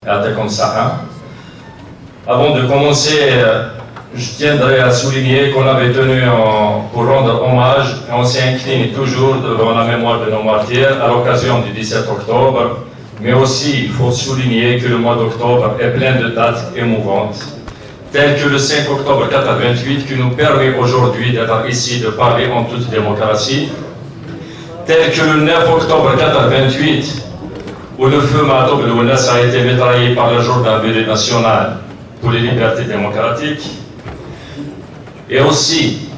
يعطيكم الصحة. Avant de commencer, je tiendrai à souligner qu'on avait tenu pour rendre hommage et on s'incline toujours devant la mémoire de nos martyrs à l'occasion du 17 octobre. Mais aussi, il faut souligner que le mois d'octobre est plein de dates émouvantes, telles que le 5 octobre 88 qui nous permet aujourd'hui d'être ici, de parler en toute démocratie, tel que le 9 octobre 88 où le feu Matoub El Ounas a été mitraillé par le jour d'un brûlé national pour les libertés démocratiques. Et aussi,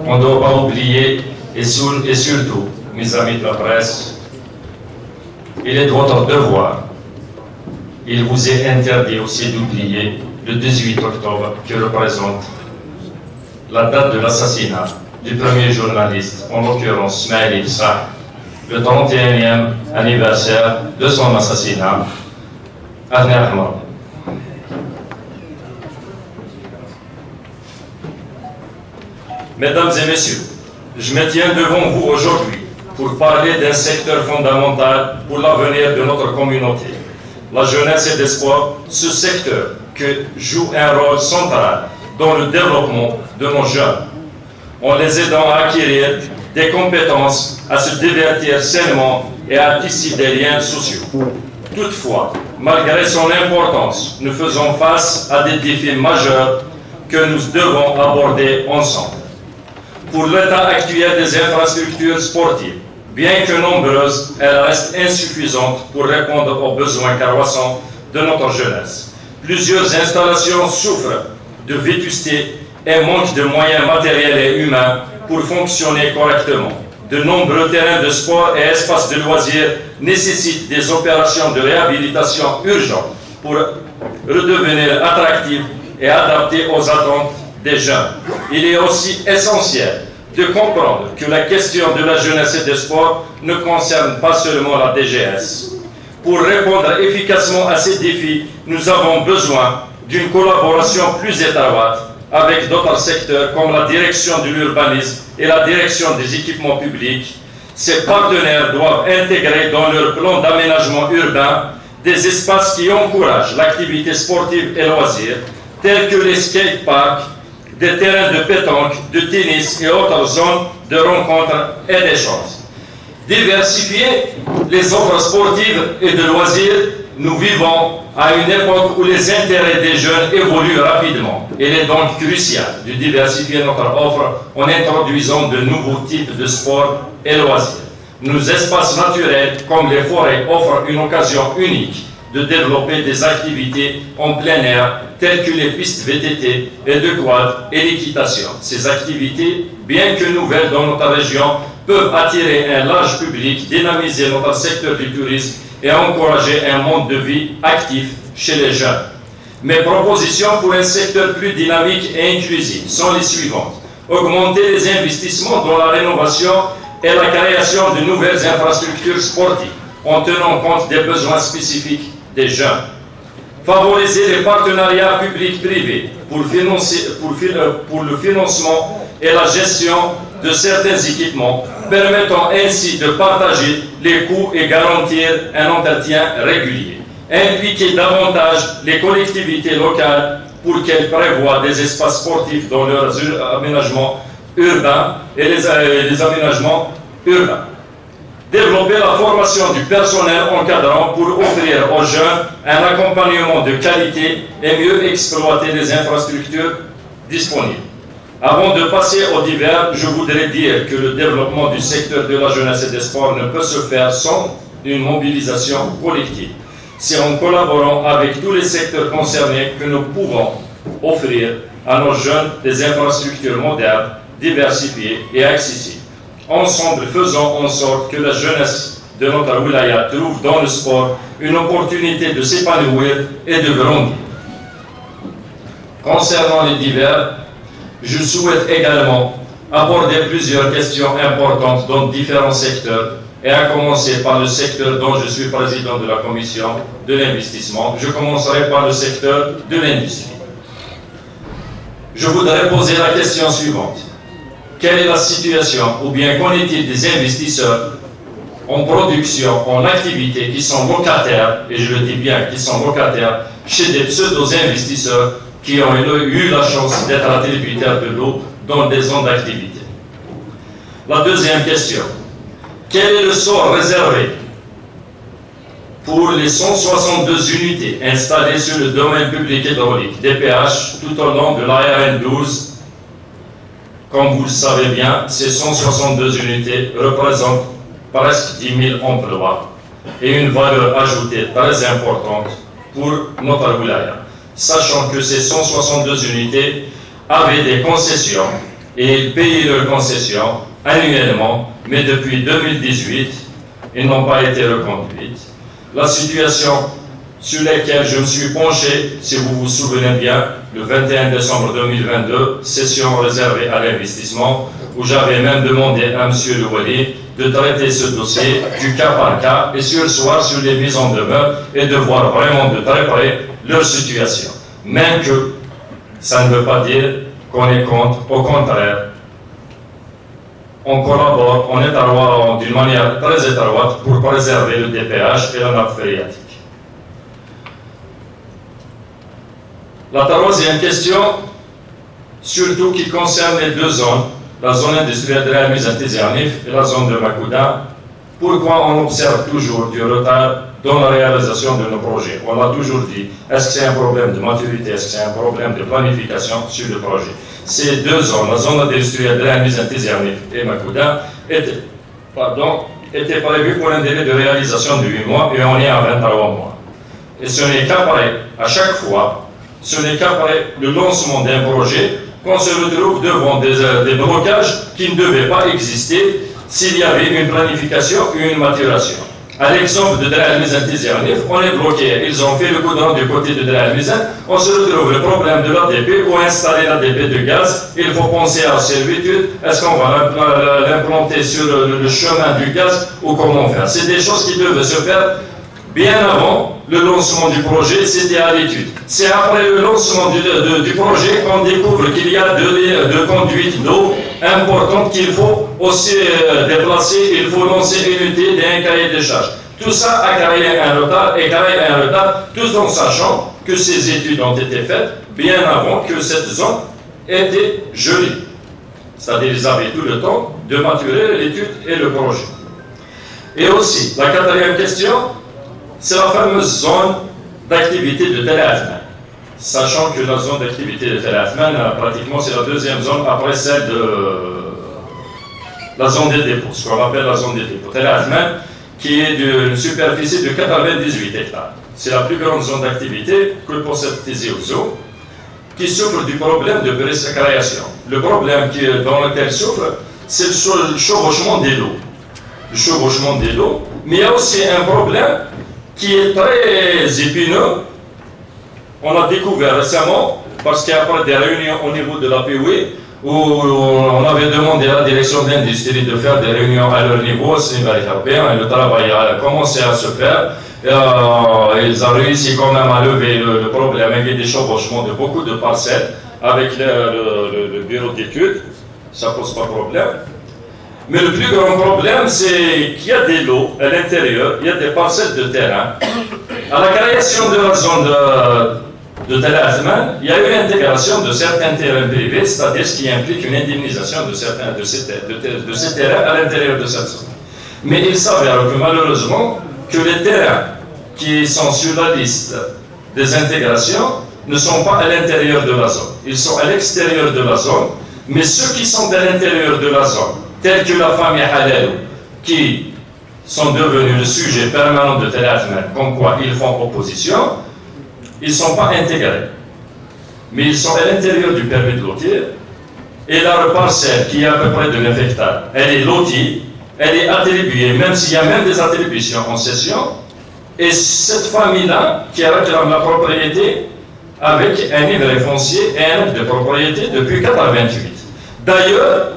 on ne doit pas oublier, et surtout, mes amis de la presse, il est de votre devoir, il vous est interdit aussi d'oublier le 18 octobre qui représente la date de l'assassinat du premier journaliste, en l'occurrence Smaïl Issa, le 31e anniversaire de son assassinat à Nerma. Mesdames et messieurs, je me tiens devant vous aujourd'hui pour parler d'un secteur fondamental pour l'avenir de notre communauté, la jeunesse et l'espoir, ce secteur que joue un rôle central dans le développement de nos jeunes, en les aidant à acquérir des compétences, à se divertir sainement et à tisser des liens sociaux. Toutefois, malgré son importance, nous faisons face à des défis majeurs que nous devons aborder ensemble. Pour l'état actuel des infrastructures sportives, bien que nombreuses, elles restent insuffisantes pour répondre aux besoins croissants de notre jeunesse. Plusieurs installations souffrent de vétusté et manquent de moyens matériels et humains pour fonctionner correctement. De nombreux terrains de sport et espaces de loisirs nécessitent des opérations de réhabilitation urgentes pour redevenir attractifs et adaptés aux attentes des jeunes. Il est aussi essentiel de comprendre que la question de la jeunesse et des sports ne concerne pas seulement la DGS. Pour répondre efficacement à ces défis, nous avons besoin d'une collaboration plus étroite avec d'autres secteurs comme la direction de l'urbanisme et la direction des équipements publics. Ces partenaires doivent intégrer dans leur plan d'aménagement urbain des espaces qui encouragent l'activité sportive et loisirs, tels que les skateparks, des terrains de pétanque, de tennis et autres zones de rencontres et d'échanges. Diversifier les offres sportives et de loisirs. Nous vivons à une époque où les intérêts des jeunes évoluent rapidement. Il est donc crucial de diversifier notre offre en introduisant de nouveaux types de sports et loisirs. Nos espaces naturels, comme les forêts, offrent une occasion unique de développer des activités en plein air, telles que les pistes VTT et de quad et l'équitation. Ces activités, bien que nouvelles dans notre région, peuvent attirer un large public, dynamiser notre secteur du tourisme et encourager un mode de vie actif chez les jeunes. Mes propositions pour un secteur plus dynamique et inclusif sont les suivantes. Augmenter les investissements dans la rénovation et la création de nouvelles infrastructures sportives en tenant compte des besoins spécifiques des jeunes. Favoriser les partenariats publics-privés pour le financement et la gestion de certains équipements, permettant ainsi de partager les coûts et garantir un entretien régulier. Impliquer davantage les collectivités locales pour qu'elles prévoient des espaces sportifs dans leurs aménagements urbains et les aménagements urbains. Développer la formation du personnel encadrant pour offrir aux jeunes un accompagnement de qualité et mieux exploiter les infrastructures disponibles. Avant de passer au divers, je voudrais dire que le développement du secteur de la jeunesse et des sports ne peut se faire sans une mobilisation collective. C'est en collaborant avec tous les secteurs concernés que nous pouvons offrir à nos jeunes des infrastructures modernes, diversifiées et accessibles. Ensemble, faisons en sorte que la jeunesse de notre wilaya trouve dans le sport une opportunité de s'épanouir et de grandir. Concernant les divers, je souhaite également aborder plusieurs questions importantes dans différents secteurs, et à commencer par le secteur dont je suis président de la commission de l'investissement. Je commencerai par le secteur de l'industrie. Je voudrais poser la question suivante. Quelle est la situation, ou bien qu'en est-il des investisseurs en production, en activité, qui sont locataires, et je le dis bien, qui sont locataires, chez des pseudo-investisseurs qui ont eu la chance d'être attributaires de l'eau dans des zones d'activité. La deuxième question, quel est le sort réservé pour les 162 unités installées sur le domaine public hydraulique, DPH, tout au long de l'ARN 12? Comme vous le savez bien, ces 162 unités représentent presque 10 000 emplois et une valeur ajoutée très importante pour notre wilaya. Sachant que ces 162 unités avaient des concessions et ils payaient leurs concessions annuellement, mais depuis 2018, ils n'ont pas été reconduites. La situation sur laquelle je me suis penché, si vous vous souvenez bien, le 21 décembre 2022, session réservée à l'investissement, où j'avais même demandé à M. Le Wali de traiter ce dossier du cas par cas et sur le soir sur les mises en demeure et de voir vraiment de très près leur situation. Même que ça ne veut pas dire qu'on est contre, au contraire, on collabore, on est d'une manière très étroite pour préserver le DPH et la nappe phréatique. La troisième question, surtout qui concerne les deux zones, la zone industrielle de la mise en Tizianif et la zone de Makouda, pourquoi on observe toujours du retard dans la réalisation de nos projets? On l'a toujours dit, est-ce que c'est un problème de maturité, est-ce que c'est un problème de planification sur le projet? Ces deux zones, la zone industrielle de la mise en Tizianif et Makouda, étaient prévues pour un délai de réalisation de 8 mois et on est à 23 mois. Et ce n'est qu'après, à chaque fois, ce n'est qu'après le lancement d'un projet qu'on se retrouve devant des blocages qui ne devaient pas exister s'il y avait une planification ou une maturation. À l'exemple de Dra el-Mizan Tizianif, on est bloqué. Ils ont fait le goudron du côté de Dra el-Mizan. On se retrouve le problème de l'ADP. Pour installer l'ADP de gaz, il faut penser à la servitude. Est-ce qu'on va l'implanter sur le chemin du gaz ou comment faire? C'est des choses qui devaient se faire bien avant le lancement du projet, c'était à l'étude. C'est après le lancement du projet qu'on découvre qu'il y a deux conduites d'eau importantes qu'il faut aussi déplacer. Il faut lancer une unité d'un cahier de charges. Tout ça a créé un retard tout en sachant que ces études ont été faites bien avant que cette zone était gelée. C'est-à-dire qu'ils avaient tout le temps de maturer l'étude et le projet. Et aussi, la quatrième question, c'est la fameuse zone d'activité de Tel Athman. Sachant que la zone d'activité de Tel Athman, pratiquement, c'est la deuxième zone après celle de la zone des dépôts, ce qu'on appelle la zone des dépôts. Tel Athman, qui est d'une superficie de 98 hectares. C'est la plus grande zone d'activité que possède Tizi Ouzou, qui souffre du problème de présécréation. Le problème dans lequel souffre, c'est le chevauchement des lots. Le chevauchement des lots, mais il y a aussi un problème qui est très épineux. On a découvert récemment, parce qu'après des réunions au niveau de la POE, où on avait demandé à la direction d'industrie de faire des réunions à leur niveau, c'est européen, et le travail a commencé à se faire. Ils ont réussi quand même à lever le problème avec des chevauchements de beaucoup de parcelles avec le bureau d'études. Ça ne pose pas de problème. Mais le plus grand problème, c'est qu'il y a des lots à l'intérieur, il y a des parcelles de terrain. À la création de la zone de Tel Athman, il y a eu l'intégration de certains terrains privés, c'est-à-dire ce qui implique une indemnisation de ces terrains à l'intérieur de cette zone. Mais il s'avère que malheureusement, que les terrains qui sont sur la liste des intégrations ne sont pas à l'intérieur de la zone. Ils sont à l'extérieur de la zone, mais ceux qui sont à l'intérieur de la zone, tels que la famille Halal, qui sont devenus le sujet permanent de Tel Athman, comme quoi ils font opposition, ils ne sont pas intégrés. Mais ils sont à l'intérieur du permis de lotir, et la parcelle, qui est à peu près de 9 hectares, elle est lotie, elle est attribuée, même s'il y a même des attributions en cession, et cette famille-là, qui réclame la propriété, avec un livret foncier et un acte de propriété depuis 1988. D'ailleurs,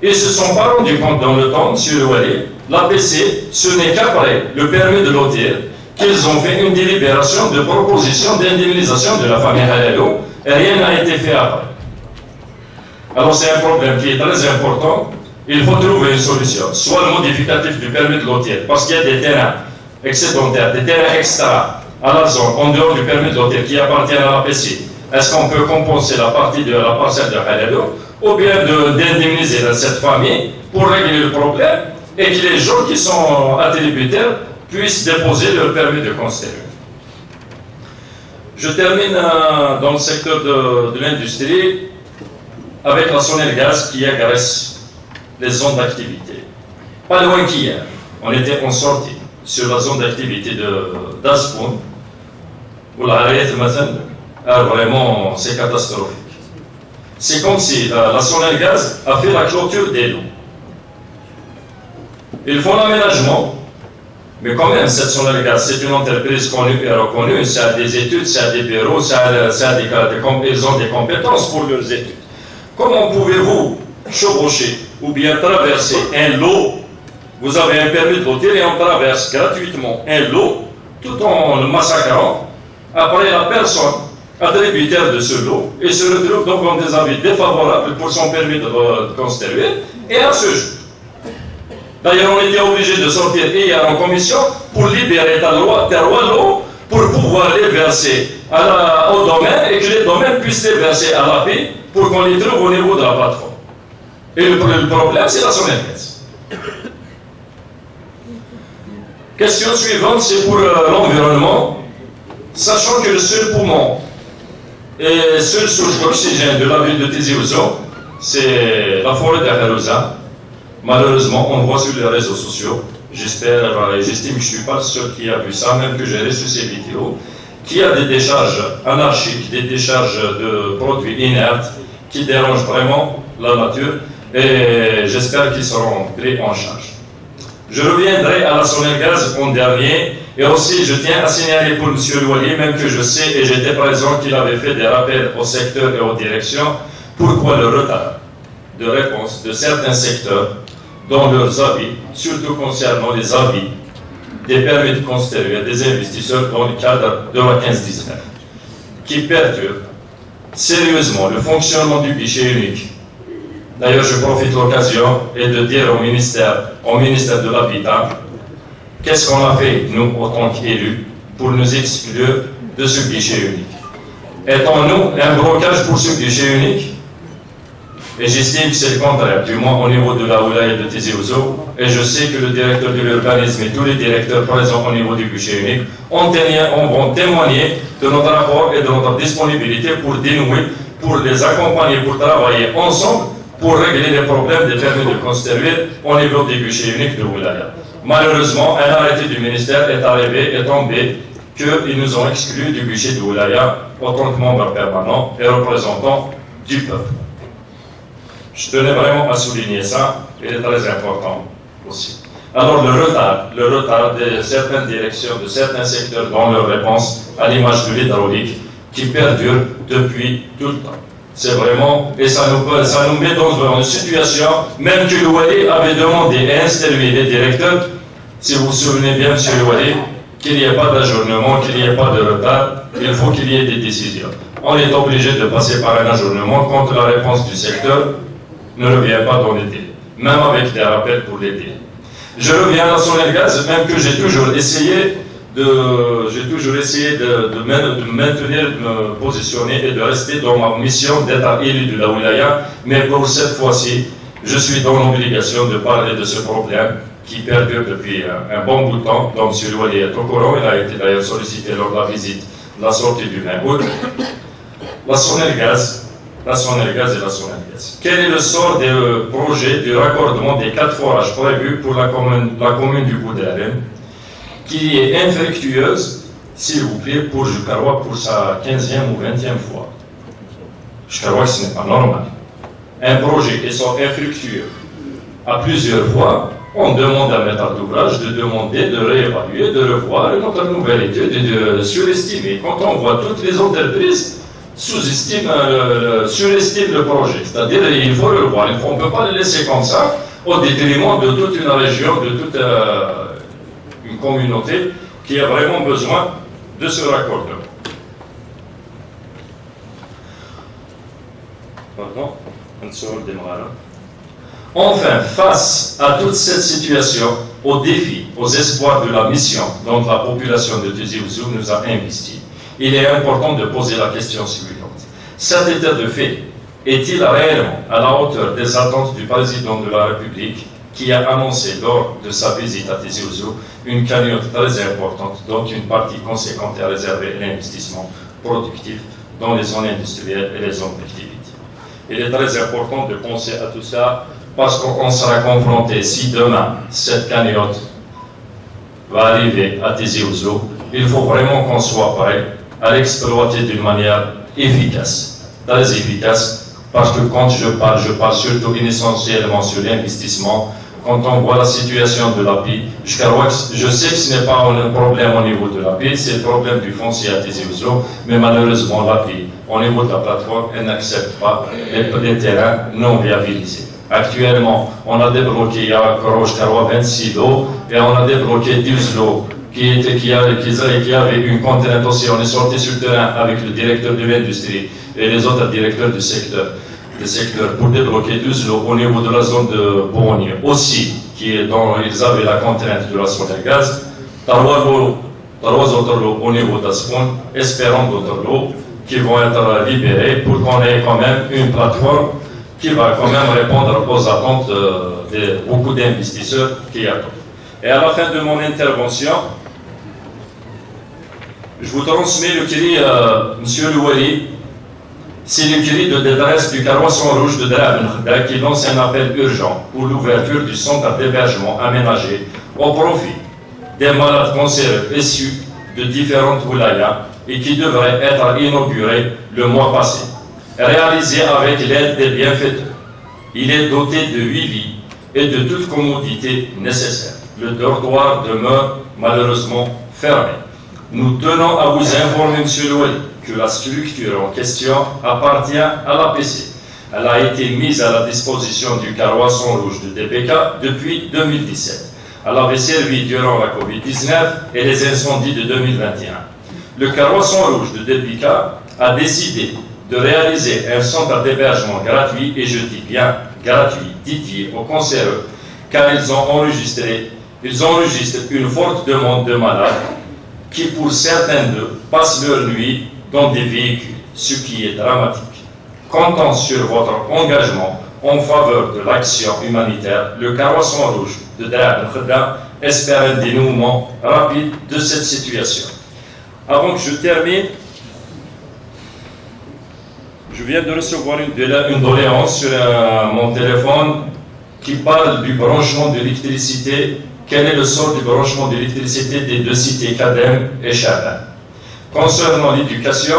ils ne se sont pas rendus compte dans le temps, sur le Wali, l'APC, ce n'est qu'après le permis de lotir qu'ils ont fait une délibération de proposition d'indemnisation de la famille Halalo, et rien n'a été fait après. Alors c'est un problème qui est très important, il faut trouver une solution, soit le modificatif du permis de lotir, parce qu'il y a des terrains excédentaires, des terrains extra à la zone, en dehors du permis de lotir, qui appartiennent à la PCI. Est-ce qu'on peut compenser la partie de la parcelle de Khalilou, ou bien d'indemniser cette famille pour régler le problème et que les gens qui sont attributaires puissent déposer leur permis de construire. Je termine dans le secteur de l'industrie avec la Sonelgaz qui agresse les zones d'activité. Pas loin qu'hier, on était en sortie sur la zone d'activité d'Aspoun, où l'arrêt vraiment c'est catastrophique. C'est comme si la Sonelgaz a fait la clôture des lots. Ils font l'aménagement, mais quand même, cette Sonelgaz, c'est une entreprise connue et reconnue, ça a des études, ça a des bureaux, ils ont des compétences pour leurs études. Comment pouvez-vous chevaucher ou bien traverser un lot? Vous avez un permis de lotir et on traverse gratuitement un lot tout en le massacrant. Après, la personne attributaire de ce lot et se retrouve donc dans des avis défavorables pour son permis de construire et à ce jour. D'ailleurs, on était obligé de sortir hier en commission pour libérer l'eau pour pouvoir les verser au domaine et que les domaines puissent les verser à l'API pour qu'on les trouve au niveau de la plateforme. Et le problème, c'est la Sonelgaz. Question suivante, c'est pour l'environnement. Sachant que le seul poumon et seule source d'oxygène de la ville de Tizi Ouzou, c'est la forêt d'Akharouza. Malheureusement, on voit sur les réseaux sociaux, j'estime que je ne suis pas le seul qui a vu ça, même que j'ai reçu ces vidéos, qu'il y a des décharges anarchiques, des décharges de produits inertes qui dérangent vraiment la nature et j'espère qu'ils seront pris en charge. Je reviendrai à la Sonelgaz en dernier et aussi je tiens à signaler pour M. Louali, même que je sais et j'étais présent qu'il avait fait des rappels au secteur et aux directions, pourquoi le retard de réponse de certains secteurs dans leurs avis, surtout concernant les avis des permis de construire des investisseurs dans le cadre de la 15-19, qui perturbe sérieusement le fonctionnement du guichet unique. D'ailleurs, je profite de l'occasion et de dire au ministère de l'Habitat, qu'est-ce qu'on a fait, nous, en tant qu'élus, pour nous exclure de ce guichet unique? Étant-nous un blocage pour ce guichet unique? Et j'estime que c'est le contraire, du moins au niveau de la Oulaye de Tizi Ouzou. Et je sais que le directeur de l'urbanisme et tous les directeurs présents au niveau du guichet unique vont témoigner de notre rapport et de notre disponibilité pour dénouer, pour les accompagner, pour travailler ensemble, pour régler les problèmes des permis de construire au niveau du guichet unique de Oulaya. Malheureusement, un arrêté du ministère est arrivé et tombé qu'ils nous ont exclus du guichet de Oulaya en tant que membres permanents et représentants du peuple. Je tenais vraiment à souligner ça, il est très important aussi. Alors le retard de certaines directions, de certains secteurs dans leur réponse à l'image de l'hydraulique qui perdure depuis tout le temps. C'est vraiment, et ça nous met dans une situation, même que l'Ouali avait demandé et instruit les directeurs, si vous vous souvenez bien, M. Louali, qu'il n'y ait pas d'ajournement, qu'il n'y ait pas de retard, il faut qu'il y ait des décisions. On est obligé de passer par un ajournement quand la réponse du secteur ne revient pas dans les délais, même avec des rappels pour les délais. Je reviens à la Sonelgaz, même que j'ai toujours essayé de maintenir, de me positionner et de rester dans ma mission d'être élu de la Wilaya, mais pour cette fois-ci, je suis dans l'obligation de parler de ce problème qui perdure depuis un bon bout de temps, dont M. Louali est au courant, il a été d'ailleurs sollicité lors de la visite, la sortie du 20 août. La Sonelgaz et la Sonelgaz. Quel est le sort des projets du raccordement des 4 forages prévus pour la commune du Boudérem, qui est infructueuse, s'il vous plaît, pour Jukaroua pour sa 15e ou 20e fois? Je crois que ce n'est pas normal. Un projet qui sort infructueux à plusieurs fois, on demande à maître d'ouvrage de demander, de réévaluer, de revoir notre nouvelle étude et de surestimer. Quand on voit toutes les entreprises surestiment le projet, c'est-à-dire il faut le revoir, on ne peut pas le laisser comme ça au détriment de toute une région, de toute une communauté qui a vraiment besoin de ce raccordement. Pardon, on se redémarre. Enfin, face à toute cette situation, aux défis, aux espoirs de la mission dont la population de Tizi Ouzou nous a investi, il est important de poser la question suivante. Cet état de fait est-il réellement à la hauteur des attentes du président de la République qui a annoncé lors de sa visite à Tizi Ouzou une cagnotte très importante dont une partie conséquente est réservée à l'investissement productif dans les zones industrielles et les zones d'activité. Il est très important de penser à tout ça parce qu'on sera confronté, si demain cette cagnotte va arriver à Tizi Ouzou, il faut vraiment qu'on soit prêt à l'exploiter d'une manière efficace, très efficace, parce que quand je parle surtout essentiellement sur l'investissement. Quand on voit la situation de l'API, je sais que ce n'est pas un problème au niveau de l'API, c'est le problème du foncier à Tizi Ouzou, mais malheureusement l'API, au niveau de la plateforme, elle n'accepte pas les terrains non viabilisés. Actuellement, on a débloqué, il y a encore 26 lots, et on a débloqué 12 lots qui avaient une contrainte aussi. On est sorti sur le terrain avec le directeur de l'industrie et les autres directeurs du secteur pour débloquer 12 lots au niveau de la zone de Bourgogne aussi, dont ils avaient la contrainte de la zone de gaz. 3 autres lots au niveau d'Aspoun, espérant d'autres lots qui vont être libérés pour qu'on ait quand même une plateforme qui va quand même répondre aux attentes de beaucoup d'investisseurs qui attendent. Et à la fin de mon intervention, je vous transmets le cri, Monsieur Louari. C'est le cri de détresse du Carroisson Rouge de Dara Ben Khda qui lance un appel urgent pour l'ouverture du centre d'hébergement aménagé au profit des malades cancéreux issus de différentes wilayas et qui devrait être inauguré le mois passé. Réalisé avec l'aide des bienfaiteurs. Il est doté de 8 lits et de toutes commodités nécessaires. Le dortoir demeure malheureusement fermé. Nous tenons à vous informer, M. Louari, que la structure en question appartient à l'APC. Elle a été mise à la disposition du Carroisson Rouge de DBK depuis 2017. Elle avait servi durant la Covid-19 et les incendies de 2021. Le Carroisson Rouge de DBK a décidé de réaliser un centre d'hébergement gratuit, et je dis bien gratuit, dédié aux cancéreux, car ils enregistrent une forte demande de malades qui, pour certains d'eux, passent leur nuit dans des véhicules, ce qui est dramatique. Comptant sur votre engagement en faveur de l'action humanitaire, le Carroisson Rouge de Dara Ben Khda espère un dénouement rapide de cette situation. Avant que je termine, je viens de recevoir une doléance sur mon téléphone qui parle du branchement de l'électricité. Quel est le sort du branchement de l'électricité des deux cités Kadem et Chaban? Concernant l'éducation,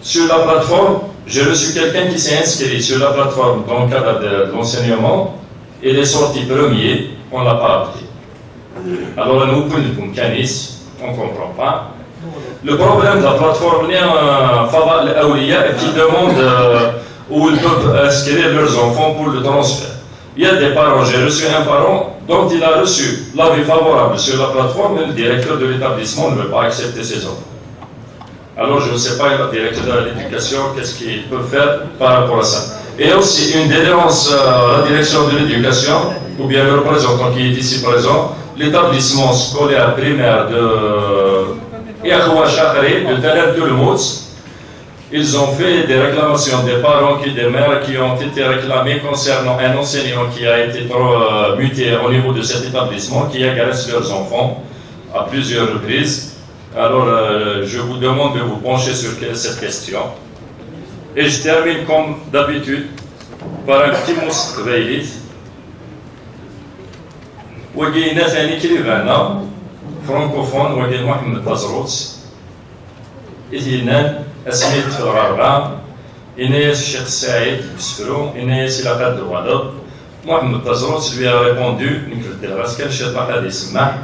sur la plateforme, j'ai reçu quelqu'un qui s'est inscrit sur la plateforme dans le cadre de l'enseignement. Il est sorti premier, on ne l'a pas appelé. Alors nous, on ne comprend pas. Le problème de la plateforme, qui demande où ils peuvent inscrire leurs enfants pour le transfert. Il y a des parents, j'ai reçu un parent dont il a reçu l'avis favorable sur la plateforme, mais le directeur de l'établissement ne veut pas accepter ses enfants. Alors je ne sais pas, le directeur de l'éducation, qu'est-ce qu'il peut faire par rapport à ça. Et aussi une délivrance à la direction de l'éducation, ou bien le représentant qui est ici présent, l'établissement scolaire primaire de Yahoua Chakri, de Taleb Toulouse. Ils ont fait des réclamations des parents des mères qui ont été réclamés concernant un enseignant qui a été muté au niveau de cet établissement, qui agresse leurs enfants à plusieurs reprises. Alors, je vous demande de vous pencher sur cette question. Et je termine comme d'habitude par un petit mot de وجينا ثاني كليفانا فرانكوفون وجينا محمد تازروت إثنان أسميت في الغربة إناس الشيخ سعيد بسفرو إناس إلى قد الوالد محمد تازروت lui a répondu نكرد الراس كان شي طاقة يسمح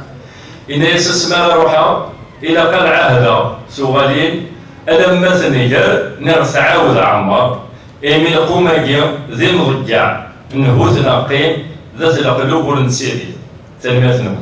إناس اسمها روحها إلى قال عهدا سوغالين ألم مثنيجر نرث عاود عمر إيمين قوماجيا ذي مضجع نهوث نقيم ذات القلوب ونسيري تنمية نمو.